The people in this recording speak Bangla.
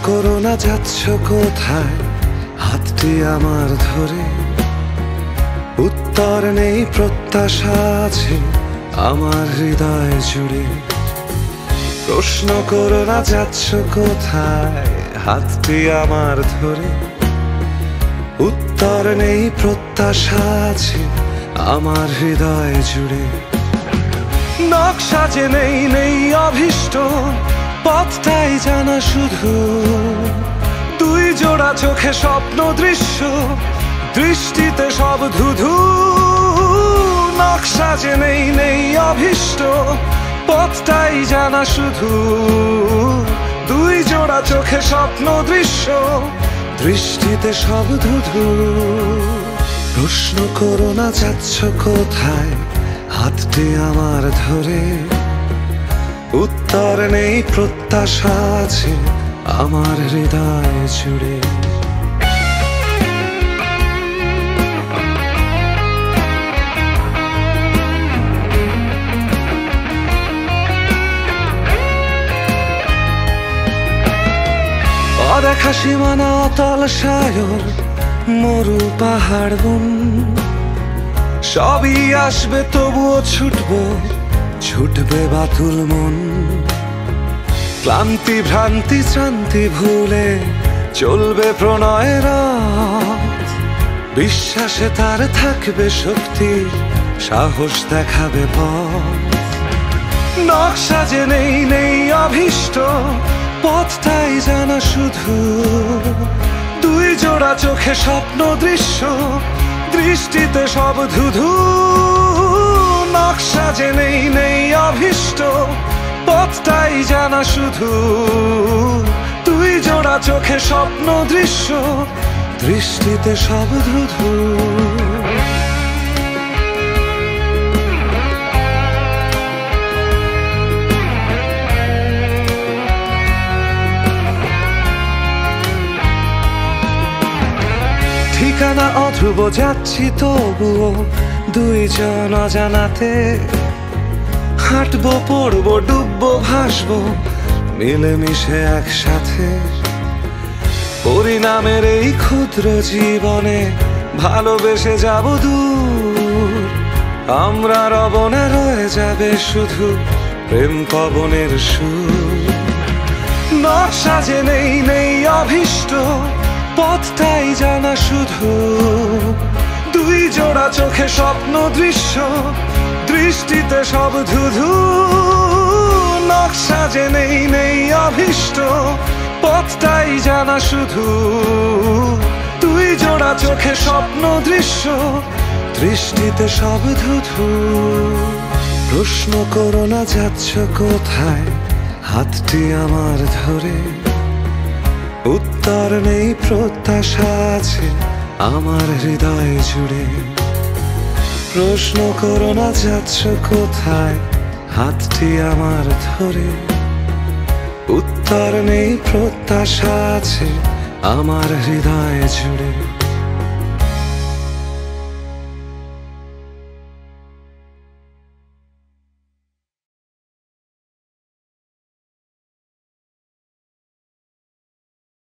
করো না যাচ্ছ কোথায়, হাতটি আমার ধরে। উত্তর নেই, প্রত্যাশা আছে আমার হৃদয় জুড়ে। প্রশ্ন করো না যাচ্ছ কোথায়, হাতটি আমার ধরে। উত্তর নেই, প্রত্যাশা আছে আমার হৃদয় জুড়ে। নকশা যে নেই, নেই অভীষ্ট, পথটাই জানা শুধু। দুই জোড়া চোখে স্বপ্ন দৃশ্য, দৃষ্টিতে সব ধুধু। নকশা যে নেই, নেই অভীষ্ট, পথটাই জানা শুধু। দুই জোড়া চোখে স্বপ্ন দৃশ্য, দৃষ্টিতে সব ধুধু। প্রশ্ন করো না যাচ্ছ কোথায়, হাতটি আমার ধরে। উত্তর নেই, প্রত্যাশা আছে আমার হৃদয় জুড়ে। অদেখা সীমানা, অতল সাগর, মরু পাহাড় বন, সবই আসবে তবুও ছুটবো, ছুটবে বাতুল মন। ক্লান্তি ভ্রান্তি শ্রান্তি ভুলে চলবে প্রণয়ের রথ। বিশ্বাসে তার থাকবে শক্তি, সাহস দেখাবে পথ। নকশা যে নেই, নেই অভীষ্ট, পথটাই জানা শুধু। দুই জোড়া চোখে স্বপ্ন দৃশ্য, দৃষ্টিতে সব ধুধু। নকশা যে নেই, নেই অভীষ্ট, পথটাই জানা শুধু। দুই জোড়া চোখে স্বপ্ন দৃশ্য, দৃষ্টিতে সব ধুধু। ঠিকানা অধ্রুব, যাচ্ছি তবুও দুইজন অজানাতে। হাঁটবো, পড়বো, ডুববো, ভাসবো, মিলেমিশে একসাথে। পরিণামের এই ক্ষুদ্র জীবনে ভালোবেসে যাব দূর। আমরা রব না, রয়ে যাবে শুধু প্রেম পবনের সুর। নকশা যে নেই, নেই অভীষ্ট, পথটাই জানা শুধু। দুই জোড়া চোখে স্বপ্ন দৃশ্য, দৃষ্টিতে সব ধুধু। নকশা যে নেই, নেই অভীষ্ট, পথটাই জানা শুধু। দুই জোড়া চোখে স্বপ্ন দৃশ্য, দৃষ্টিতে সব ধুধু। প্রশ্ন করো না যাচ্ছ কোথায়, হাতটি আমার ধরে। উত্তর নেই, প্রত্যাশা আছে আমার হৃদয় জুড়ে। প্রশ্ন করো না যাচ্ছ কোথায়, হাতটি আমার ধরে। উত্তর নেই, প্রত্যাশা আছে আমার হৃদয় জুড়ে।